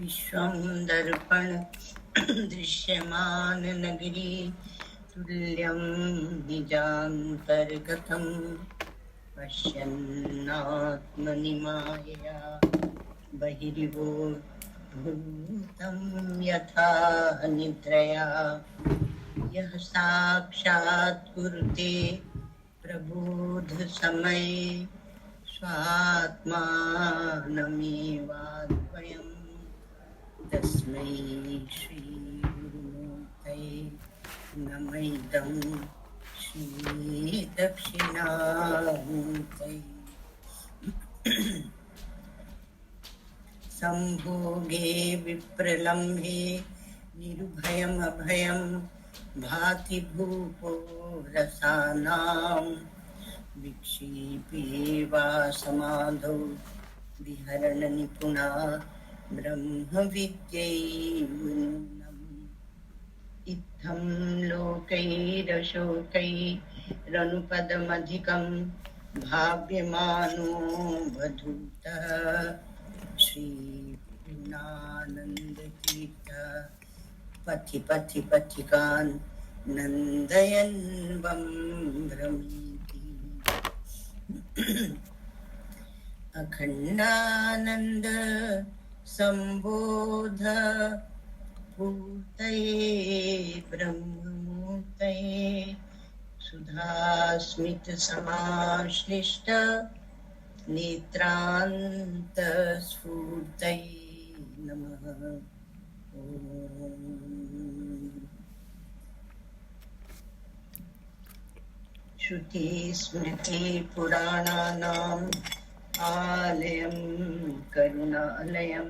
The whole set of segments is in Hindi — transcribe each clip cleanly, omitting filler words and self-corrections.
विश्वं दर्पण दृश्यमान नगरी तुल्यं निजान्तर्गतं पश्यन्नात्मनि मायया बहिर्भूतं यथा निद्रया यः साक्षात् कुरुते प्रबोध समये स्वात्मानमेवाद्वयम् तस्मै श्री गुरुमूर्तये नमः इदं श्री दक्षिणामूर्तये। संभोगे विप्रलम्भे निर्भयम् अभयं भाति भूपो रसानां विक्षेपे वा समाधौ विहरण निपुणा ब्रह्म विद्यैर्नम् इत्थं लोकैरशोकैरनुपदमधिकं भाव्यमानो वधूतः श्रीपूर्णानन्दतीर्थ पथि पथि पथिकान् नन्दयन् वं भ्रमीति। अखण्डानन्द संबोध पूर्तये ब्रह्ममूर्तये सुधास्मित समाश्लिष्ट नेत्रान्त स्फूर्तये नमः। श्रुति स्मृति पुराणानाम् आलयं करुणालयं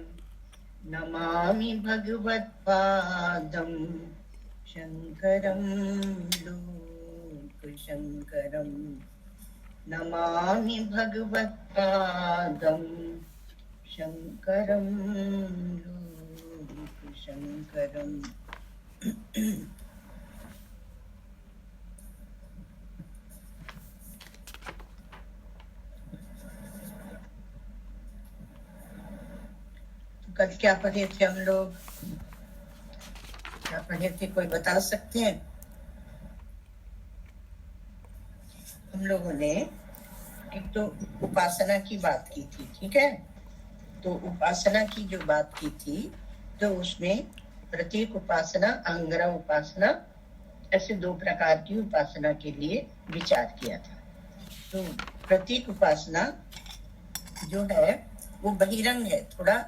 नमामि भगवत्पादं शङ्करं लोकशङ्करं नमामि भगवत्पादं शङ्करं लोकशङ्करम्। कल क्या पढ़े थे हम लोग? क्या पढ़े थे, कोई बता सकते हैं? हम लोगों ने एक तो उपासना की बात की थी, ठीक है। तो उपासना की जो बात की थी तो उसमें प्रत्येक उपासना, अंगरा उपासना, ऐसे दो प्रकार की उपासना के लिए विचार किया था। तो प्रत्येक उपासना जो है वो बहिरंग है, थोड़ा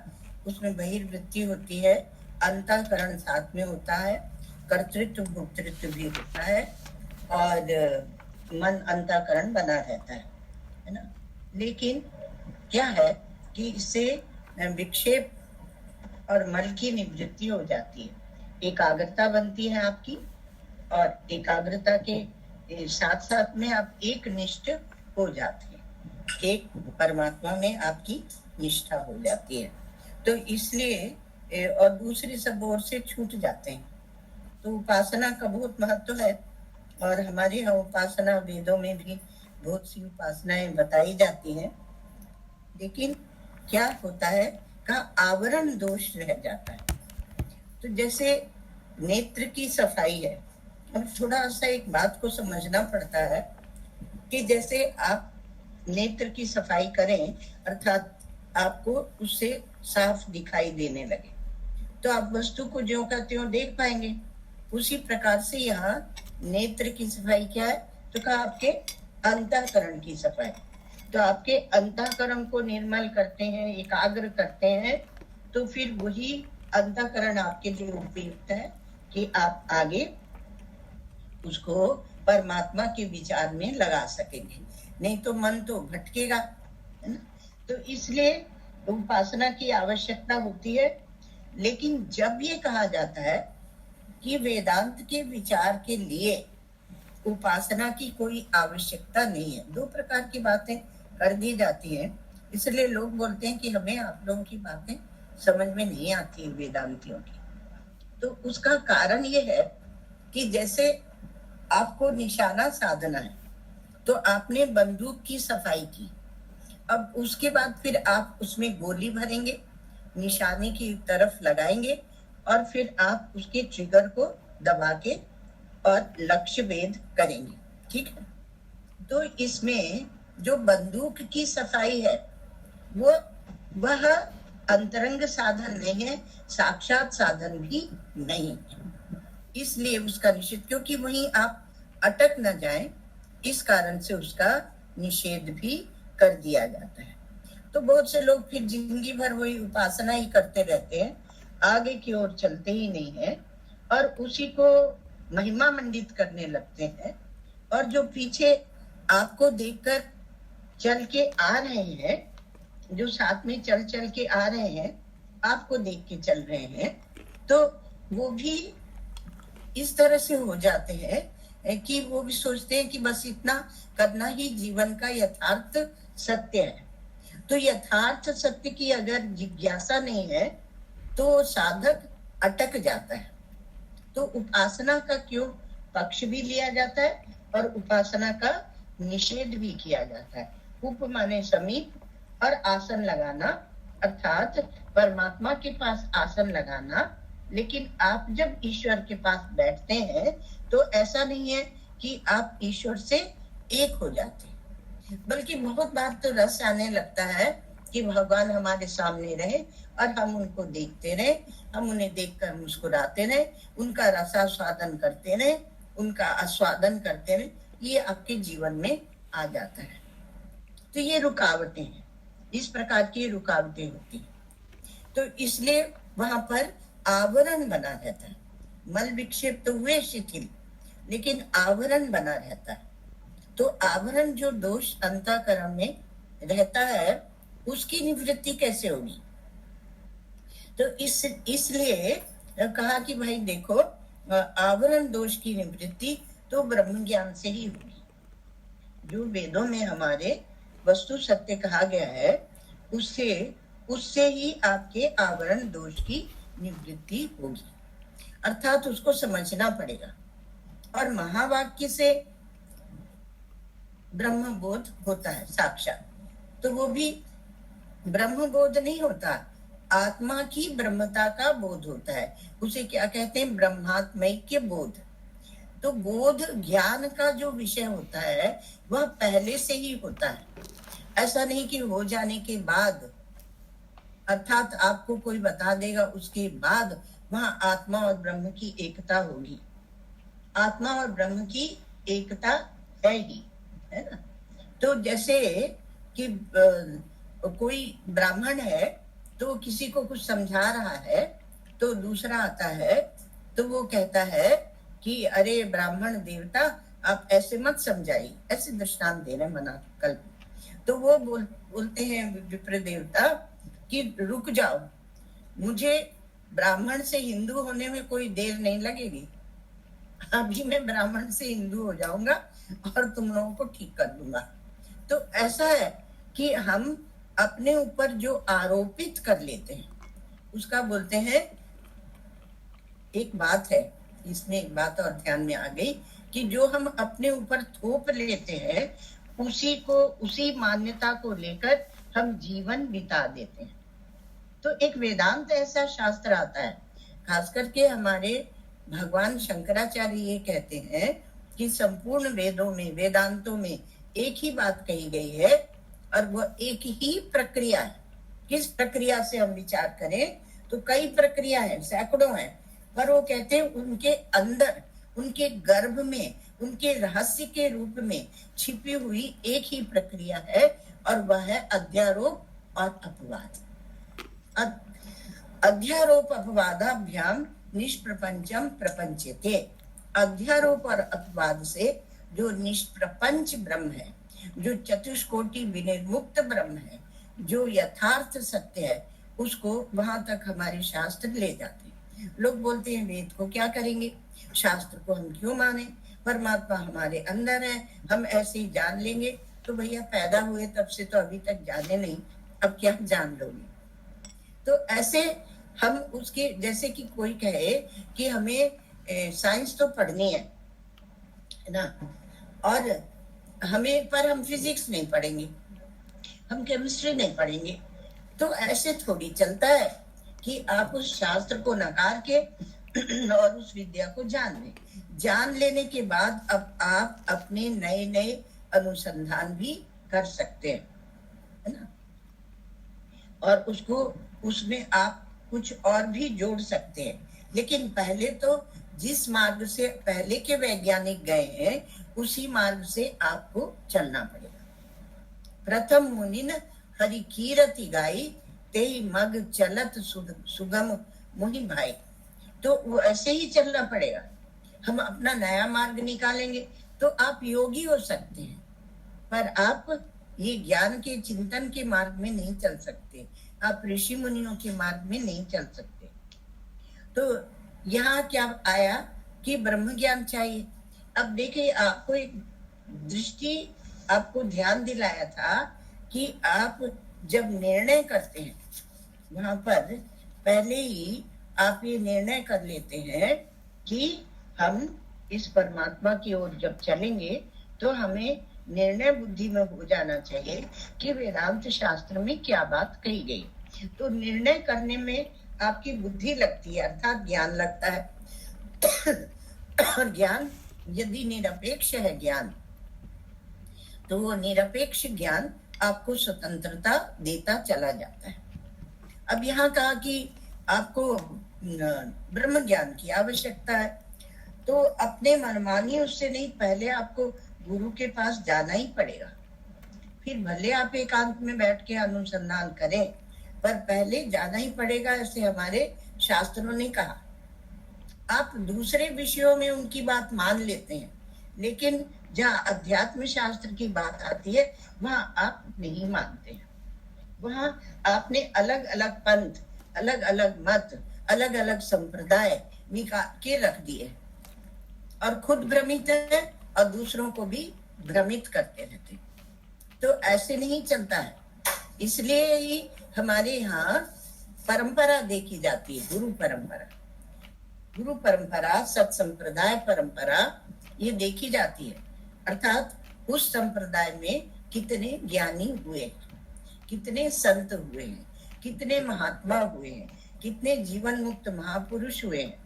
उसमें बहिर्वृत्ति होती है, अंतःकरण साथ में होता है, कर्तृत्व भोक्तृत्व भी होता है और मन अंतःकरण बना रहता है ना। लेकिन क्या है कि इससे विक्षेप और मल की निवृत्ति हो जाती है, एकाग्रता बनती है आपकी, और एकाग्रता के साथ साथ में आप एक निष्ठ हो जाते हैं, एक परमात्मा में आपकी निष्ठा हो जाती है। तो इसलिए और दूसरी सब ओर से छूट जाते हैं। तो उपासना का बहुत महत्व है और हमारे यहाँ उपासना वेदों में भी बहुत सी उपासनाएं बताई जाती हैं। लेकिन क्या होता है का आवरण दोष रह जाता है। तो जैसे नेत्र की सफाई है, अब थोड़ा सा एक बात को समझना पड़ता है कि जैसे आप नेत्र की सफाई करें, अर्थात आपको उससे साफ दिखाई देने लगे तो आप वस्तु को ज्यों का त्यों देख पाएंगे। उसी प्रकार से यहाँ नेत्र की सफाई क्या है तो कहा आपके अंतःकरण की सफाई। तो आपके अंतःकरण को निर्मल करते हैं, एकाग्र करते हैं, तो फिर वही अंतःकरण आपके लिए उपयुक्त है कि आप आगे उसको परमात्मा के विचार में लगा सकेंगे, नहीं तो मन तो भटकेगा, है ना। तो इसलिए उपासना की आवश्यकता होती है। लेकिन जब ये कहा जाता है कि वेदांत के विचार के लिए उपासना की कोई आवश्यकता नहीं है, दो प्रकार की बातें कर दी जाती हैं, इसलिए लोग बोलते हैं कि हमें आप लोगों की बातें समझ में नहीं आती वेदांतियों की। तो उसका कारण ये है कि जैसे आपको निशाना साधना है तो आपने बंदूक की सफाई की, अब उसके बाद फिर आप उसमें गोली भरेंगे, निशाने की तरफ लगाएंगे और फिर आप उसके ट्रिगर को दबा के और लक्ष्य भेद करेंगे, ठीक है। तो इसमें जो बंदूक की सफाई है वह अंतरंग साधन नहीं है, साक्षात साधन भी नहीं है। इसलिए उसका निषेध, क्योंकि वहीं आप अटक न जाएं, इस कारण से उसका निषेध भी कर दिया जाता है। तो बहुत से लोग फिर जिंदगी भर वही उपासना ही करते रहते हैं, आगे की ओर चलते ही नहीं है और उसी को महिमा मंडित करने लगते हैं। और जो पीछे आपको देखकर चल के आ रहे हैं, जो साथ में चल चल के आ रहे हैं, आपको देख के चल रहे हैं, तो वो भी इस तरह से हो जाते हैं कि वो भी सोचते हैं कि बस इतना करना ही जीवन का यथार्थ सत्य है। तो यथार्थ सत्य की अगर जिज्ञासा नहीं है तो साधक अटक जाता है। तो उपासना का क्यों पक्ष भी लिया जाता है और उपासना का निषेध भी किया जाता है। उप माने समीप और आसन लगाना, अर्थात परमात्मा के पास आसन लगाना। लेकिन आप जब ईश्वर के पास बैठते हैं तो ऐसा नहीं है कि आप ईश्वर से एक हो जाते हैं, बल्कि बहुत बार तो रस आने लगता है कि भगवान हमारे सामने रहे और हम उनको देखते रहे, हम उन्हें देखकर मुस्कुराते रहे, उनका रसास्वादन करते रहे, उनका आस्वादन करते रहे। ये आपके जीवन में आ जाता है। तो ये रुकावटें हैं, इस प्रकार की रुकावटें होती हैं। तो इसलिए वहां पर आवरण बना रहता है। मल विक्षेप तो हुए शिथिल, लेकिन आवरण बना रहता है। तो आवरण जो दोष अंतःकरण में रहता है उसकी निवृत्ति कैसे होगी? तो इसलिए कहा कि भाई देखो, आवरण दोष की निवृत्ति तो ब्रह्म ज्ञान से ही होगी। जो वेदों में हमारे वस्तु सत्य कहा गया है उससे ही आपके आवरण दोष की निवृत्ति होगी, अर्थात उसको समझना पड़ेगा। और महावाक्य से ब्रह्म बोध होता है साक्षात, तो वो भी ब्रह्म बोध नहीं होता, आत्मा की ब्रह्मता का बोध होता है। उसे क्या कहते हैं? ब्रह्मात्मैक्य बोध। तो बोध ज्ञान का जो विषय होता है वह पहले से ही होता है, ऐसा नहीं कि हो जाने के बाद, अर्थात आपको कोई बता देगा उसके बाद वहां आत्मा और ब्रह्म की एकता होगी। आत्मा और ब्रह्म की एकता है ही, है ना। तो जैसे कि कोई ब्राह्मण है तो किसी को कुछ समझा रहा है, तो दूसरा आता है तो वो कहता है कि अरे ब्राह्मण देवता आप ऐसे मत समझाइए, ऐसे दृष्टांत दे रहे मना कल्प। तो वो बोलते हैं विप्र देवता कि रुक जाओ, मुझे ब्राह्मण से हिंदू होने में कोई देर नहीं लगेगी, अभी मैं ब्राह्मण से हिंदू हो जाऊंगा और तुम लोगों को ठीक कर दूंगा। तो ऐसा है कि हम अपने ऊपर जो आरोपित कर लेते हैं उसका बोलते हैं। एक बात है इसमें, एक बात और ध्यान में आ गई कि जो हम अपने ऊपर थोप लेते हैं उसी मान्यता को लेकर हम जीवन बिता देते हैं। तो एक वेदांत ऐसा शास्त्र आता है, खास करके हमारे भगवान शंकराचार्य ये कहते हैं कि संपूर्ण वेदों में, वेदांतों में एक ही बात कही गई है और वह एक ही प्रक्रिया है। किस प्रक्रिया से हम विचार करें तो कई प्रक्रिया है, सैकड़ों है, पर वो कहते हैं उनके अंदर, उनके गर्भ में, उनके रहस्य के रूप में छिपी हुई एक ही प्रक्रिया है और वह है अध्यारोप और अपवाद। अध्यारोप अपवादाभ्याम निष्प्रपंचम प्रपंचते। अध्यारोप और अपवाद से जो निष्प्रपंच ब्रह्म है, जो चतुष्कोटि विनिर्मुक्त ब्रह्म है, जो यथार्थ सत्य है, उसको वहां तक हमारे शास्त्र ले जाते हैं। लोग बोलते हैं वेद को क्या करेंगे, शास्त्र को हम क्यों माने, परमात्मा हमारे अंदर है, हम ऐसे ही जान लेंगे। तो भैया पैदा हुए तब से तो अभी तक जाने नहीं, अब क्या जान लोगे? तो ऐसे हम उसके, जैसे कि कोई कहे कि हमें साइंस तो पढ़नी है ना, और पर हम फिजिक्स नहीं पढ़ेंगे, हम केमिस्ट्री नहीं पढ़ेंगे, तो ऐसे थोड़ी चलता है। कि आप उस शास्त्र को नकार के और उस विद्या को जान लें। जान लेने के बाद अब आप अपने नए नए अनुसंधान भी कर सकते हैं, है ना, और उसको उसमें आप कुछ और भी जोड़ सकते हैं। लेकिन पहले तो जिस मार्ग से पहले के वैज्ञानिक गए हैं उसी मार्ग से आपको चलना पड़ेगा। प्रथम मुनिन हरि कीरति गाई, तेई मग चलत सुगम मुनि भाई। तो वो ऐसे ही चलना पड़ेगा। हम अपना नया मार्ग निकालेंगे तो आप योगी हो सकते हैं, पर आप ये ज्ञान के चिंतन के मार्ग में नहीं चल सकते, आप ऋषि मुनियों के मार्ग में नहीं चल सकते। तो यहाँ क्या आया कि ब्रह्म ज्ञान चाहिए। अब देखिए, आपको एक दृष्टि, आपको ध्यान दिलाया था कि आप जब निर्णय करते हैं वहां पर पहले ही आप ये निर्णय कर लेते हैं कि हम इस परमात्मा की ओर जब चलेंगे तो हमें निर्णय बुद्धि में हो जाना चाहिए कि वेदांत शास्त्र में क्या बात कही गई। तो निर्णय करने में आपकी बुद्धि लगती है, अर्थात ज्ञान लगता है। और ज्ञान यदि निरपेक्ष है ज्ञान, तो वो निरपेक्ष ज्ञान आपको स्वतंत्रता देता चला जाता है। अब यहाँ कहा कि आपको ब्रह्म ज्ञान की आवश्यकता है, तो अपने मनमानी उससे नहीं, पहले आपको गुरु के पास जाना ही पड़ेगा। फिर भले आप एकांत में बैठ के अनुसंधान करें, पर पहले जाना ही पड़ेगा, ऐसे हमारे शास्त्रों ने कहा। आप दूसरे विषयों में उनकी बात मान लेते हैं, लेकिन जहाँ अध्यात्म शास्त्र की बात आती है वहां आप नहीं मानते हैं। वहां आपने अलग अलग पंथ, अलग अलग मत, अलग अलग संप्रदाय निकाल के रख दिए और खुद भ्रमित है और दूसरों को भी भ्रमित करते रहते। तो ऐसे नहीं चलता है। इसलिए ही हमारे यहाँ परंपरा देखी जाती है, गुरु परंपरा। गुरु परंपरा, सत्संप्रदाय परंपरा, ये देखी जाती है। अर्थात उस संप्रदाय में कितने ज्ञानी हुए, कितने संत हुए हैं, कितने महात्मा हुए हैं, कितने जीवन मुक्त महापुरुष हुए हैं।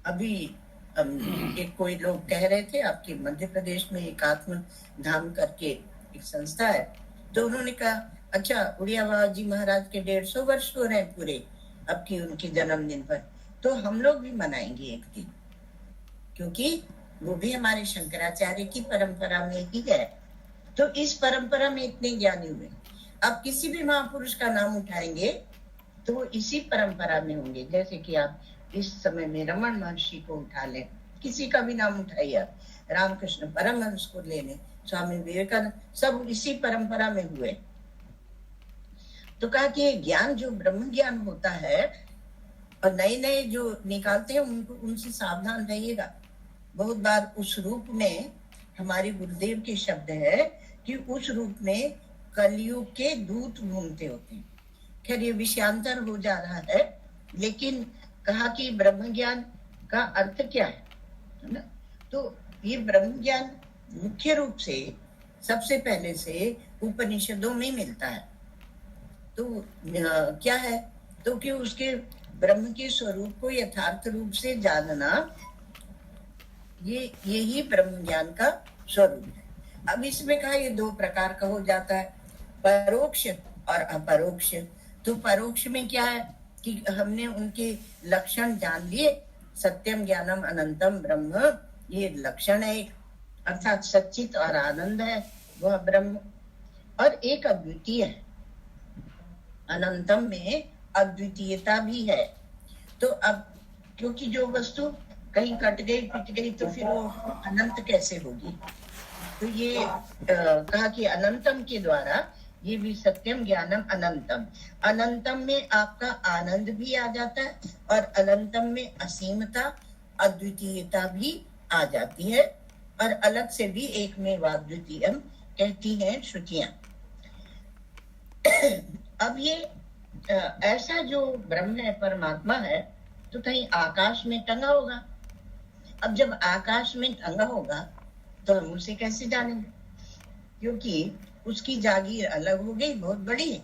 अभी एक कोई लोग कह रहे थे, आपके मध्य प्रदेश में एक आत्म धाम करके एक संस्था है, तो उन्होंने कहा अच्छा उड़िया बाबा जी महाराज के 150 वर्ष हो रहे हैं पूरे अब की उनके जन्मदिन पर, तो हम लोग भी मनाएंगे एक दिन, क्योंकि वो भी हमारे शंकराचार्य की परंपरा में ही है। तो इस परंपरा में इतने ज्ञानी हुए। आप किसी भी महापुरुष का नाम उठाएंगे तो वो इसी परंपरा में होंगे। जैसे कि आप इस समय में रमन महर्षि को उठा लें, किसी का भी नाम उठाइए आप, रामकृष्ण परमहंस को ले लें, स्वामी विवेकानंद, सब इसी परंपरा में हुए। तो कहा कि ज्ञान जो ब्रह्म ज्ञान होता है और नए नए जो निकालते हैं उनको, उनसे सावधान रहिएगा। बहुत बार उस रूप में, हमारे गुरुदेव के शब्द है कि उस रूप में कलयुग के दूत घूमते होते हैं। खैर ये विषयांतर हो जा रहा है, लेकिन कहा कि ब्रह्म ज्ञान का अर्थ क्या है ना। तो ये ब्रह्म ज्ञान मुख्य रूप से सबसे पहले से उपनिषदों में मिलता है। तो क्या है, तो कि उसके ब्रह्म के स्वरूप को यथार्थ रूप से जानना, यही ब्रह्म ज्ञान का स्वरूप है। अब इसमें कहा ये दो प्रकार का हो जाता है, परोक्ष और अपरोक्ष। तो परोक्ष में क्या है कि हमने उनके लक्षण जान लिए, सत्यम ज्ञानम अनंतम ब्रह्म, ये लक्षण है, अर्थात सच्चित और आनंद है वह ब्रह्म, और एक अद्वितीय है। अनंतम में अद्वितीयता भी है। तो अब क्योंकि जो वस्तु कहीं कट गई पिट गई तो फिर वो अनंत कैसे होगी। तो ये कहा कि अनंतम के द्वारा ये भी सत्यम ज्ञानम अनंतम, अनंतम में आपका आनंद भी आ जाता है और अनंतम में असीमता, अद्वितीयता भी आ जाती है, और अलग से भी एक में वाद्वितीयम कहती हैं श्रुतियां। अब ये ऐसा जो ब्रह्म है, परमात्मा है, तो कहीं आकाश में टंगा होगा। अब जब आकाश में टंगा होगा तो हम उसे कैसे जानेंगे, क्योंकि उसकी जागीर अलग हो गई, बहुत बड़ी है।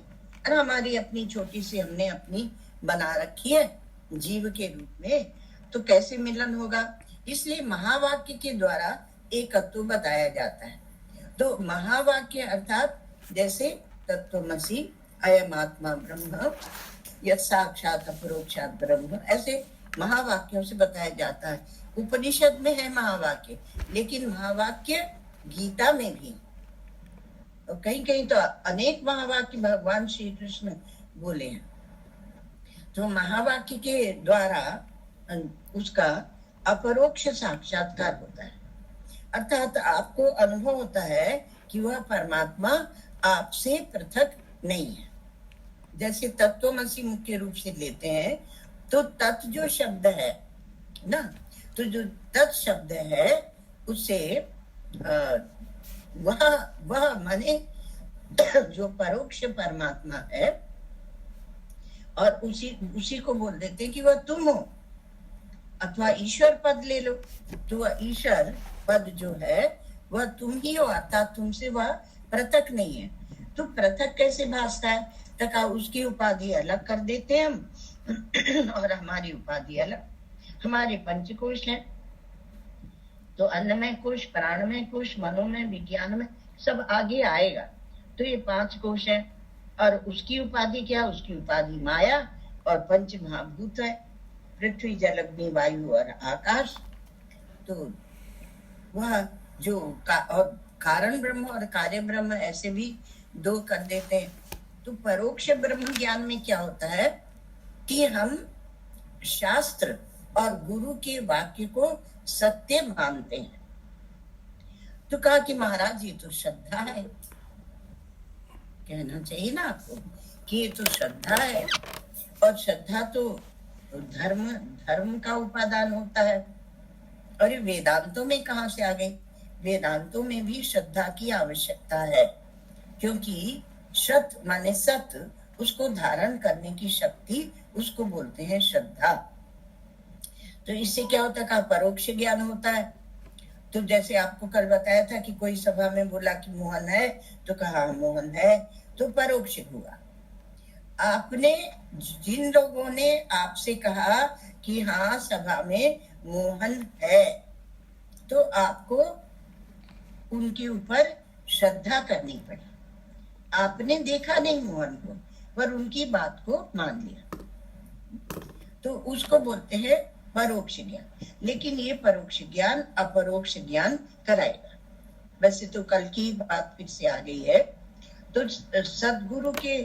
और हमारी अपनी छोटी सी हमने अपनी बना रखी है जीव के रूप में, तो कैसे मिलन होगा? इसलिए महावाक्य के द्वारा एकत्व बताया जाता है। तो महावाक्य अर्थात जैसे तत्वमसि, अयम आत्मा ब्रह्म, यत् साक्षात अपरोक्षात ब्रह्म, ऐसे महावाक्यों से बताया जाता है। उपनिषद में है महावाक्य, लेकिन महावाक्य गीता में भी, और कहीं कहीं तो अनेक महावाक्य भगवान श्री कृष्ण बोले हैं। तो महावाक्य के द्वारा उसका अपरोक्ष साक्षात्कार होता है, अर्थात आपको अनुभव होता है कि वह परमात्मा आपसे पृथक नहीं है। जैसे तत्वमसि मुख्य रूप से लेते हैं तो तत् जो शब्द है ना, तो जो तत् शब्द है उससे वह माने जो परोक्ष परमात्मा है, और उसी को बोल देते हैं कि वह तुम हो। अथवा ईश्वर पद ले लो, तो वह ईश्वर पद जो है वह तुम ही हो, अर्थात तुमसे वह पृथक नहीं है। तो पृथक कैसे भासता है? तथा उसकी उपाधि अलग कर देते हैं हम और हमारी उपाधि अलग। हमारे पंचकोश हैं, तो अन्नमय कोश, प्राणमय कोश, मनोमय, विज्ञान में सब आगे आएगा। तो ये 5 कोश है, और उसकी उपाधि क्या? उसकी उपाधि माया और पंच महाभूत है, पृथ्वी जल अग्नि वायु और आकाश। तो वह जो और कारण ब्रह्म और कार्य ब्रह्म ऐसे भी 2 कर देते हैं। तो परोक्ष ब्रह्म ज्ञान में क्या होता है कि हम शास्त्र और गुरु के वाक्य को सत्य मानते हैं। तो कहा कि महाराज ये तो श्रद्धा है, कहना चाहिए ना आपको कि ये तो श्रद्धा है, और श्रद्धा तो धर्म का उपादान होता है। और ये वेदांतों में कहाँ से आ गई? वेदांतों में भी श्रद्धा की आवश्यकता है, क्योंकि सत माने सत, उसको धारण करने की शक्ति, उसको बोलते हैं श्रद्धा। तो इससे क्या होता है? परोक्ष ज्ञान होता है। तो जैसे आपको कल बताया था कि कोई सभा में बोला कि मोहन है, तो कहा मोहन है, तो परोक्ष हुआ। आपने, जिन लोगों ने आपसे कहा कि हाँ सभा में मोहन है, तो आपको उनके ऊपर श्रद्धा करनी पड़ी। आपने देखा नहीं मोहन को, पर उनकी बात को मान लिया, तो उसको बोलते हैं परोक्ष ज्ञान। लेकिन ये परोक्ष ज्ञान अपरोक्ष ज्ञान कराएगा। वैसे तो कल की बात फिर से आ गई है। तो सदगुरु के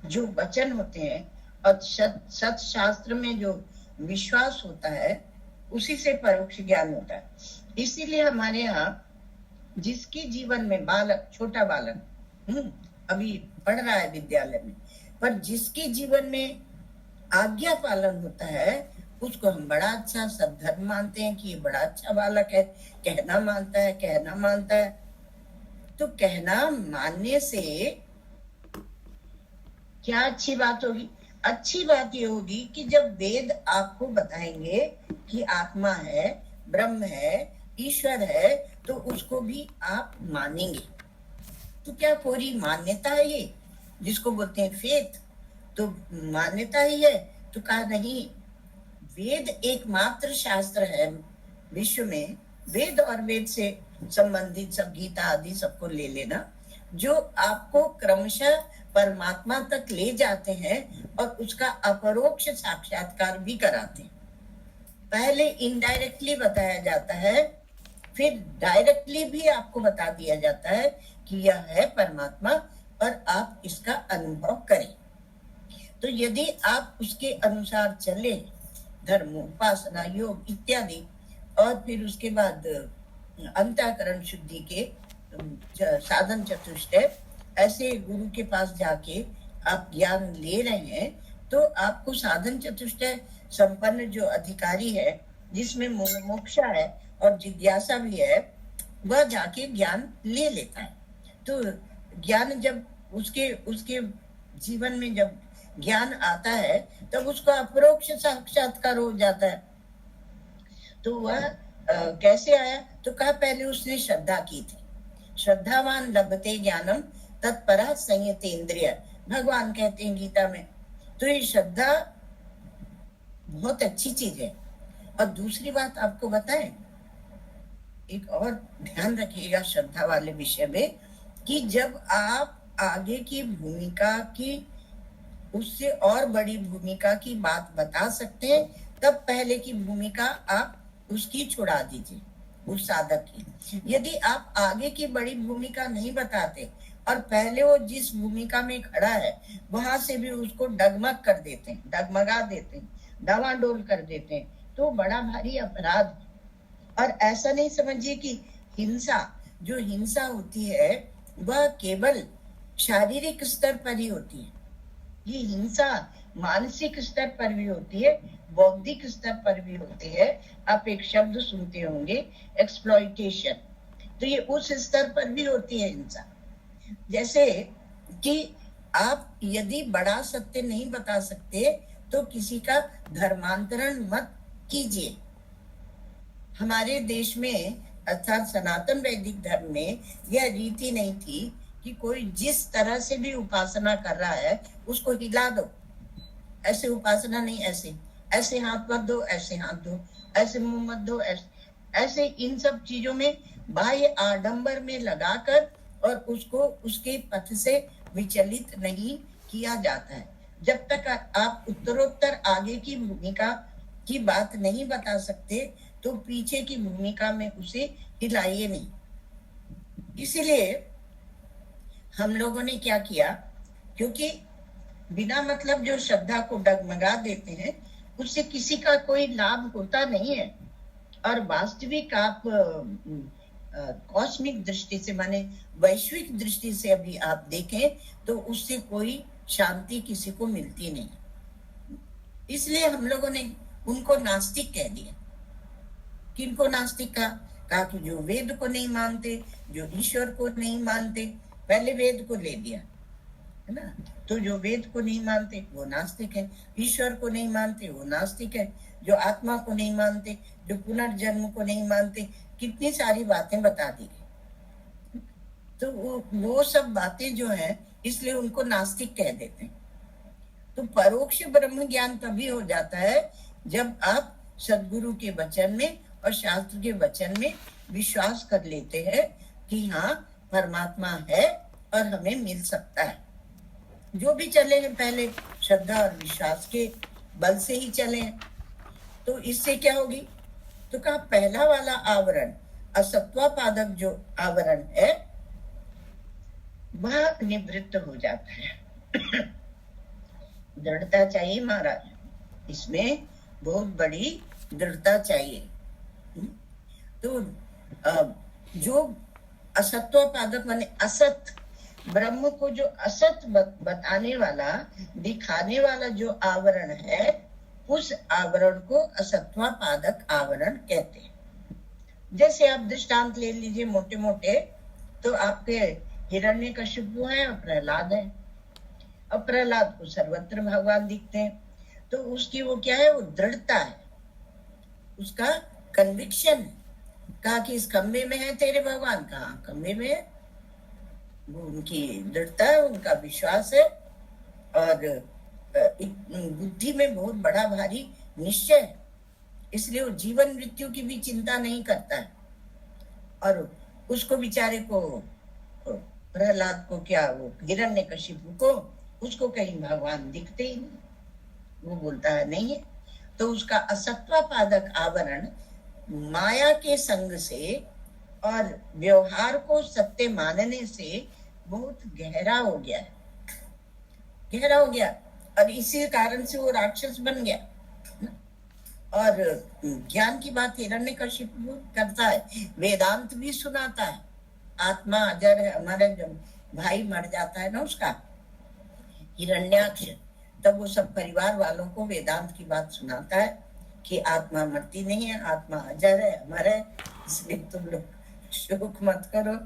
जो वचन होते हैं और सत शास्त्र में जो विश्वास होता है, उसी से परोक्ष ज्ञान होता है। इसीलिए हमारे यहाँ जिसके जीवन में बालक, छोटा बालक अभी पढ़ रहा है विद्यालय में, पर जिसके जीवन में आज्ञा पालन होता है, उसको हम बड़ा अच्छा सद्धर्म मानते हैं कि ये बड़ा अच्छा बालक है, कहना मानता है। तो कहना मानने से क्या अच्छी बात होगी? अच्छी बात ये होगी कि जब वेद आपको बताएंगे कि आत्मा है, ब्रह्म है, ईश्वर है, तो उसको भी आप मानेंगे। तो क्या पूरी मान्यता है ये, जिसको बोलते हैं फेथ? तो मान्यता ही है? तो कहा नहीं, वेद एकमात्र शास्त्र है विश्व में, वेद और वेद से संबंधित सब गीता आदि सबको ले लेना, जो आपको क्रमशः परमात्मा तक ले जाते हैं और उसका अपरोक्ष साक्षात्कार भी कराते हैं। पहले इनडायरेक्टली बताया जाता है, फिर डायरेक्टली भी आपको बता दिया जाता है कि यह है परमात्मा और आप इसका अनुभव करें। तो यदि आप उसके अनुसार चले, धर्म, उपासना, योग इत्यादि, और फिर उसके बाद अंतःकरण शुद्धि के साधन चतुष्टय, ऐसे गुरु के पास जाके आप ज्ञान ले रहे हैं, तो आपको साधन चतुष्टय संपन्न जो अधिकारी है, जिसमें मोक्ष है और जिज्ञासा भी है, वह जाके ज्ञान ले लेता है। तो ज्ञान जब उसके जीवन में जब ज्ञान आता है, तब उसको अपरोक्ष साक्षात्कार हो जाता है। तो वह कैसे आया? तो कहा पहले उसने श्रद्धा की थी। श्रद्धावान लभते ज्ञानम तत्परा संयतेन्द्रिय भगवान कहते हैं गीता में। तो ये श्रद्धा बहुत अच्छी चीज है। और दूसरी बात आपको बताएं, एक और ध्यान रखिएगा श्रद्धा वाले विषय में, कि जब आप आगे की भूमिका की, उससे और बड़ी भूमिका की बात बता सकते हैं, तब पहले की भूमिका आप उसकी छुड़ा दीजिए, उस साधक की। यदि आप आगे की बड़ी भूमिका नहीं बताते और पहले वो जिस भूमिका में खड़ा है वहां से भी उसको डगमग कर देते हैं, डगमगा देते हैं, डावाडोल कर देते हैं, तो बड़ा भारी अपराध है। और ऐसा नहीं समझिए कि हिंसा, जो हिंसा होती है वह केवल शारीरिक स्तर पर ही होती है। ये हिंसा मानसिक स्तर पर भी होती है, बौद्धिक स्तर पर भी होती है। आप एक शब्द सुनते होंगे, एक्सप्लॉइटेशन। तो ये उस स्तर पर भी होती है हिंसा। जैसे कि आप यदि बड़ा सत्य नहीं बता सकते तो किसी का धर्मांतरण मत कीजिए। हमारे देश में अर्थात सनातन वैदिक धर्म में यह रीति नहीं थी कि कोई जिस तरह से भी उपासना कर रहा है उसको हिला दो। ऐसे उपासना नहीं, ऐसे ऐसे हाथ मत दो, ऐसे हाथ दो, ऐसे मुंह मत दो, ऐसे इन सब चीजों में बाह्य आडंबर में लगाकर और उसको उसके पथ से विचलित नहीं किया जाता है। जब तक आप उत्तरोत्तर आगे की भूमिका की बात नहीं बता सकते तो पीछे की भूमिका में उसे हिलाइए नहीं। इसीलिए हम लोगों ने क्या किया, क्योंकि बिना मतलब जो श्रद्धा को डगमगा देते हैं उससे किसी का कोई लाभ होता नहीं है। और वास्तविक आप कॉस्मिक दृष्टि से, माने वैश्विक दृष्टि से अभी आप देखें तो उससे कोई शांति किसी को मिलती नहीं। इसलिए हम लोगों ने उनको नास्तिक कह दिया। किनको नास्तिक कहा कि जो वेद को नहीं मानते, जो ईश्वर को नहीं मानते, पहले वेद को ले दिया है ना। तो जो वेद को नहीं मानते वो नास्तिक है, ईश्वर को नहीं मानते वो नास्तिक है, जो आत्मा को नहीं मानते, जो पुनर्जन्म को नहीं मानते, कितनी सारी बातें बता दी गई। तो वो सब बातें जो है इसलिए उनको नास्तिक कह देते हैं। तो परोक्ष ब्रह्म ज्ञान तभी हो जाता है जब आप सदगुरु के वचन में और शास्त्र के वचन में विश्वास कर लेते हैं कि हाँ परमात्मा है और हमें मिल सकता है। जो भी चले हैं पहले श्रद्धा और विश्वास के बल से ही चले हैं। तो इससे क्या होगी, तो कहा पहला वाला आवरण असत्वापादक जो आवरण है वह निवृत्त हो जाता है। दृढ़ता चाहिए महाराज, इसमें बहुत बड़ी दृढ़ता चाहिए। तो जो असत्वापादक माने असत, ब्रह्म को जो असत बताने वाला, दिखाने वाला जो आवरण है उस आवरण को असत्वापादक आवरण कहते हैं। जैसे आप दृष्टांत ले लीजिए मोटे मोटे, तो आपके हिरण्यकशिपु है और प्रहलाद है। अब प्रहलाद को सर्वत्र भगवान दिखते हैं, तो उसकी वो क्या है, वो दृढ़ता है, उसका कन्विक्शन है। कहा कि इस खंबे में है तेरे भगवान, कहा खंबे में है, वो उनकी दृढ़ता है, उनका विश्वास है। और बुद्धि में बहुत बड़ा भारी निश्चय है, इसलिए वो जीवन मृत्यु की भी चिंता नहीं करता है। और उसको बेचारे को, प्रहलाद को क्या, वो हिरण्यकशिपु को, उसको कहीं भगवान दिखते ही नहीं, वो बोलता है नहीं है। तो उसका असत्वापादक आवरण माया के संग से और व्यवहार को सत्य मानने से बहुत गहरा हो गया है, गहरा हो गया। और इसी कारण से वो राक्षस बन गया। और ज्ञान की बात हिरण्यकशिपु करता है, वेदांत भी सुनाता है, आत्मा अजर है। हमारे जब भाई मर जाता है ना उसका हिरण्याक्ष, तब वो सब परिवार वालों को वेदांत की बात सुनाता है कि आत्मा मरती नहीं है, आत्मा अजर है, अमर है, इसलिए तुम लोग शोक मत करो,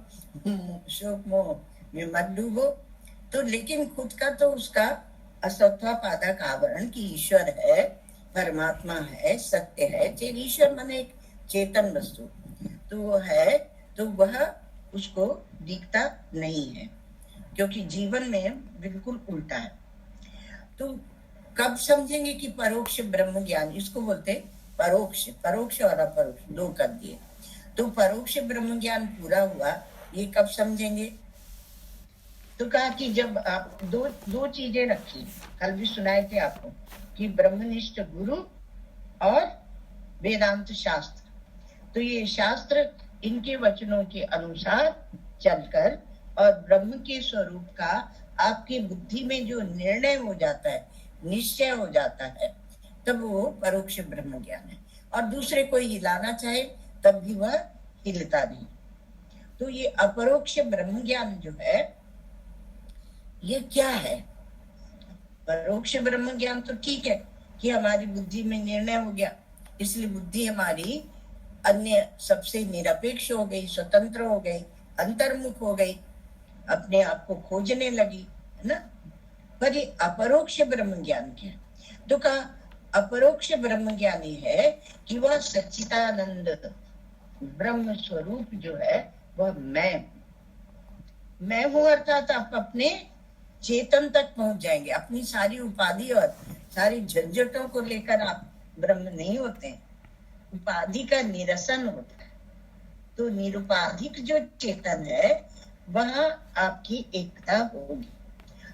शोक मोह में मत डूबो। तो लेकिन खुद का तो उसका असत्वापादक आवरण की ईश्वर है, परमात्मा है, सत्य है। ईश्वर माने एक चेतन वस्तु तो वो है, तो वह उसको दिखता नहीं है, क्योंकि जीवन में बिल्कुल उल्टा है। तो कब समझेंगे कि परोक्ष ब्रह्म ज्ञान, इसको बोलते परोक्ष, परोक्ष और अपरोक्ष दो कर दिए। तो परोक्ष ब्रह्म ज्ञान पूरा हुआ, ये कब समझेंगे? तो कहा कि जब आप दो चीजें रखी, कल भी सुनाए थे आपको, कि ब्रह्मनिष्ठ गुरु और वेदांत शास्त्र। तो ये शास्त्र इनके वचनों के अनुसार चलकर और ब्रह्म के स्वरूप का आपकी बुद्धि में जो निर्णय हो जाता है, निश्चय हो जाता है, तब वो परोक्ष ब्रह्म ज्ञान है। और दूसरे कोई हिलाना चाहे तब भी वह हिलता नहीं। तो ये अपरोक्ष ब्रह्म ज्ञान जो है, ये क्या है? परोक्ष ब्रह्म ज्ञान तो ठीक है कि हमारी बुद्धि में निर्णय हो गया, इसलिए बुद्धि हमारी अन्य सबसे निरपेक्ष हो गई, स्वतंत्र हो गई, अंतर्मुख हो गई, अपने आप को खोजने लगी, है ना। पर ये अपरोक्ष ब्रह्म ज्ञान क्या है? तो कहा अपरोक्ष ब्रह्म ज्ञान ही है कि वह सच्चिदानंद ब्रह्म स्वरूप जो है वह मैं हूं, अर्थात आप अपने चेतन तक पहुंच जाएंगे। अपनी सारी उपाधि और सारी झंझटों को लेकर आप ब्रह्म नहीं होते, उपाधि का निरसन होता है। तो निरुपाधिक जो चेतन है वहां आपकी एकता होगी।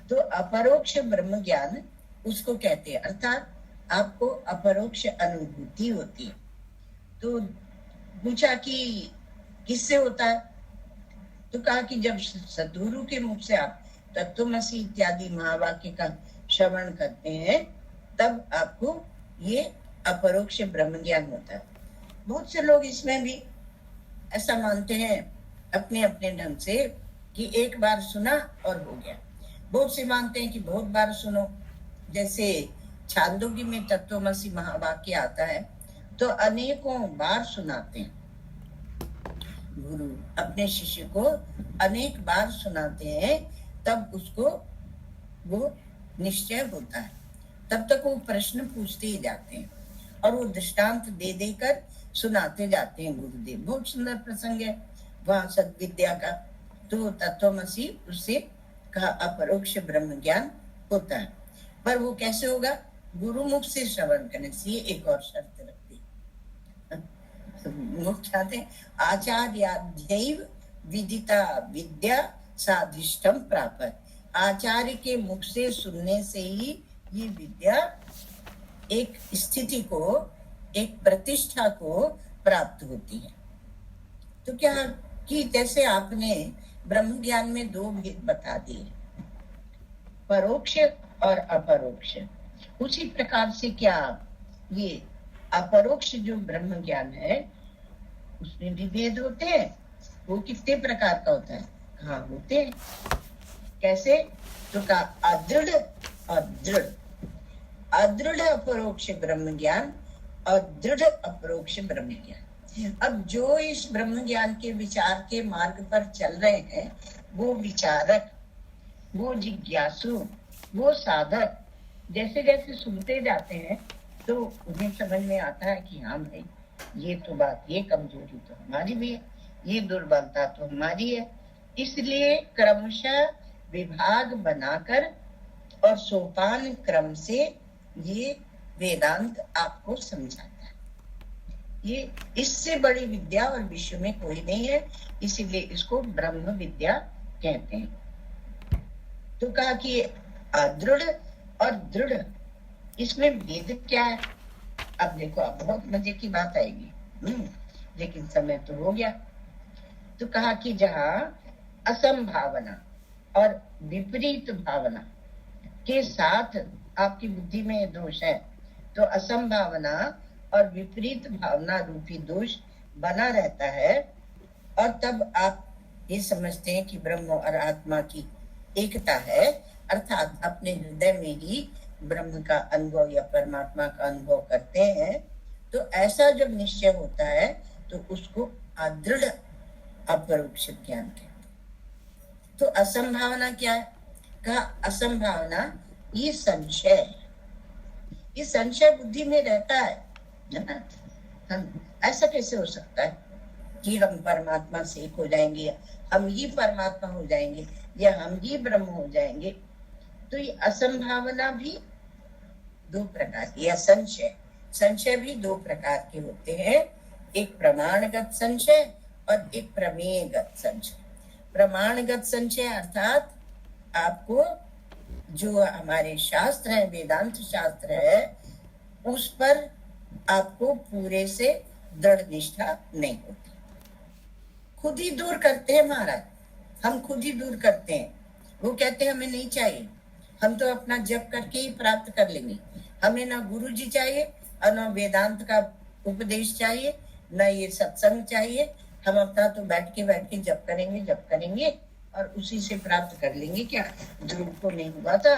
तो अपरोक्ष ब्रह्म ज्ञान उसको कहते हैं, अर्थात आपको अपरोक्ष अनुभूति होती है। तो पूछा कि किससे होता है? तो कहा कि जब सद्गुरु के मुख से आप तत्वमसि इत्यादि महावाक्य का श्रवण करते हैं, तब आपको ये अपरोक्ष ब्रह्म ज्ञान होता है। बहुत से लोग इसमें भी ऐसा मानते हैं अपने अपने ढंग से कि एक बार सुना और हो गया। बहुत से मानते हैं कि बहुत बार सुनो, जैसे छांदोग्य में तत्वमसि महावाक्य आता है तो अनेकों बार सुनाते हैं। गुरु अपने शिष्य को अनेक बार सुनाते हैं, तब उसको वो निश्चय होता है। तब तक वो प्रश्न पूछते ही जाते हैं और वो दृष्टांत दे देकर सुनाते जाते हैं गुरुदेव। बहुत सुंदर प्रसंग है वहां सद्विद्या का। तो तत्वमसि उससे कहा अपरोक्ष ब्रह्म ज्ञान होता है। पर वो कैसे होगा? गुरुमुख से श्रवण करने से। ये एक और शर्त रखती मुख चाहते आचार्याध्यैव विदिता विद्या साधिष्ठम प्राप्त। आचार्य के मुख से सुनने से ही ये विद्या एक स्थिति को, एक प्रतिष्ठा को प्राप्त होती है। तो क्या कि जैसे आपने ब्रह्म ज्ञान में दो भेद बता दिए, परोक्ष और अपरोक्ष, उसी प्रकार से क्या ये अपरोक्ष जो ब्रह्म ज्ञान है उसमें भी भेद होते हैं। वो कितने प्रकार का होता है? हाँ होते हैं। कैसे? तो का अदृढ़ और दृढ़। अदृढ़ अपरोक्ष ब्रह्म ज्ञान और दृढ़ अपरोक्ष ब्रह्म ज्ञान। अब जो इस ब्रह्म ज्ञान के विचार के मार्ग पर चल रहे हैं, वो विचारक, वो जिज्ञासु, वो साधक जैसे जैसे सुनते जाते हैं तो उन्हें समझ में आता है कि हाँ भाई, ये तो बात, ये कमजोरी तो हमारी भी है, ये दुर्बलता तो हमारी है। इसलिए क्रमशः विभाग बनाकर और सोपान क्रम से ये वेदांत आपको समझाता है। ये इससे बड़ी विद्या और विश्व में कोई नहीं है, इसीलिए इसको ब्रह्म विद्या कहते हैं। तो कहा कि अदृढ़ और दृढ़, इसमें भेद क्या है? अब देखो, अब बहुत मजे की बात आएगी, लेकिन समय तो हो गया। तो कहा कि जहाँ असंभावना और विपरीत भावना के साथ आपकी बुद्धि में दोष है, तो असंभावना और विपरीत भावना रूपी दोष बना रहता है। और तब आप ये समझते हैं कि ब्रह्म और आत्मा की एकता है, अर्थात अपने हृदय में ही ब्रह्म का अनुभव या परमात्मा का अनुभव करते हैं। तो ऐसा जब निश्चय होता है तो उसको अदृढ़ अपरोक्ष ज्ञान कहते हैं। तो असंभावना क्या है? कहा असंभावना ये संशय है। ये संशय बुद्धि में रहता है ना। हम ऐसा कैसे हो सकता है कि हम परमात्मा से एक हो जाएंगे, हम ही परमात्मा हो जाएंगे, या हम ही ब्रह्म हो जाएंगे। तो ये असंभावना भी दो प्रकार की, या संशय भी दो प्रकार के होते हैं, एक प्रमाणगत संशय और एक प्रमेयगत संशय। प्रमाणगत संशय अर्थात आपको जो हमारे शास्त्र है, वेदांत शास्त्र है, उस पर आपको पूरे से दृढ़ निष्ठा नहीं होती। खुद ही दूर करते हैं महाराज, हम खुद ही दूर करते हैं। वो कहते हैं हमें नहीं चाहिए, हम तो अपना जप करके ही प्राप्त कर लेंगे, हमें ना गुरु जी चाहिए और ना वेदांत का उपदेश चाहिए, ना ये सत्संग चाहिए, हम अपना तो बैठ के जप करेंगे और उसी से प्राप्त कर लेंगे। क्या ध्रुव को नहीं हुआ था,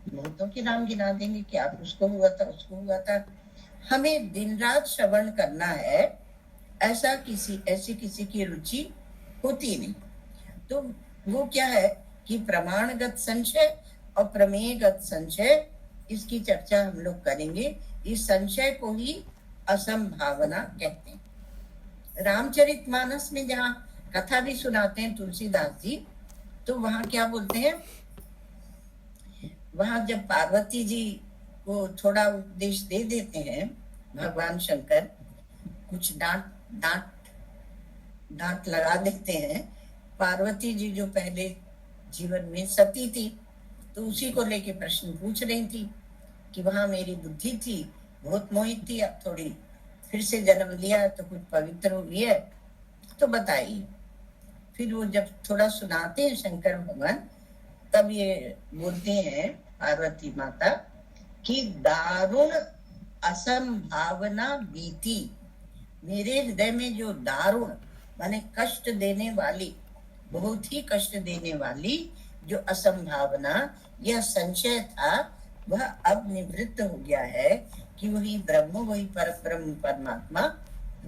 बहुतों के नाम गिना देंगे कि आप उसको हुआ था, उसको हुआ था। हमें दिन रात श्रवण करना है, ऐसा ऐसी किसी की रुचि होती नहीं। तो वो क्या है कि प्रमाणगत संशय और प्रमेयगत संशय, इसकी चर्चा हम लोग करेंगे। इस संशय को ही असंभावना कहते हैं। रामचरितमानस में जहाँ कथा भी सुनाते हैं तुलसीदास जी, तो वहां क्या बोलते हैं, वहां जब पार्वती जी को थोड़ा उपदेश दे देते हैं भगवान शंकर, कुछ डांट लगा देते हैं। पार्वती जी जो पहले जीवन में सती थी, तो उसी को लेके प्रश्न पूछ रही थी कि वहां मेरी बुद्धि थी, बहुत मोहित थी, अब थोड़ी फिर से जन्म लिया तो कुछ पवित्र हुई है, तो बताइए। फिर वो जब थोड़ा सुनाते हैं शंकर भगवान, तब ये बोलते हैं पार्वती माता कि दारुण असंभावना बीती, मेरे हृदय में जो दारुण माने कष्ट देने वाली, बहुत ही कष्ट देने वाली जो असंभावना, यह संशय था, वह अब निवृत्त हो गया है कि वही ब्रह्म, वही परब्रह्म परमात्मा,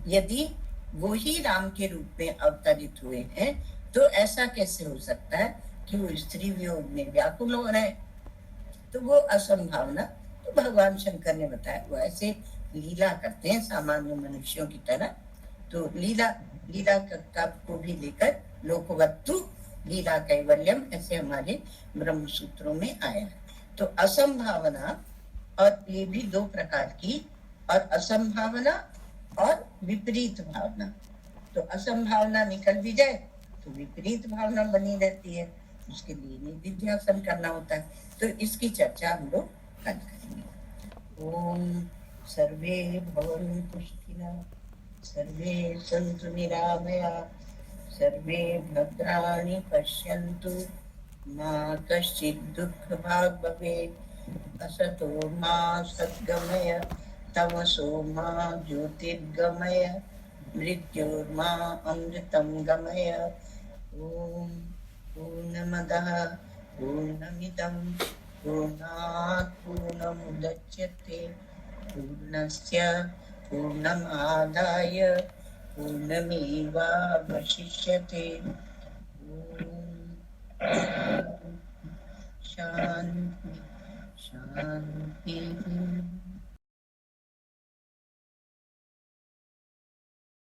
यदि वो ही राम के रूप में अवतरित हुए हैं, तो ऐसा कैसे हो सकता है कि वो स्त्री वियोग में व्याकुल हो रहे। तो वो असंभावना तो भगवान शंकर ने बताया, वो ऐसे लीला करते हैं सामान्य मनुष्यों की तरह। तो लीला को भी लेकर लोकवत्तु लीला कैवल्यम, ऐसे हमारे ब्रह्म सूत्रों में आया है। तो असंभावना, और ये भी दो प्रकार की, और असंभावना और विपरीत भावना। तो असंभावना निकल भी जाए तो विपरीत भावना बनी रहती है, उसके लिए निधिध्यासन करना होता है। तो इसकी चर्चा हम लोग कल करेंगे। ओम सर्वे भवन्तु सुखिनः, सर्वे सन्तु निरामया, सर्वे भद्राणि पश्यन्तु, मा कश्चित् दुःखभाग् भवेत्। असतो मा सद्गमय, तमसो मा ज्योतिर्गमय, मृत्योर्मा अमृतं गमय। ओम पूर्णमदः पूर्णमिदं पूर्णात् पूर्णमुदच्यते, पूर्णस्य पूर्णमादाय पूर्णमेवावशिष्यते। शांति शांति।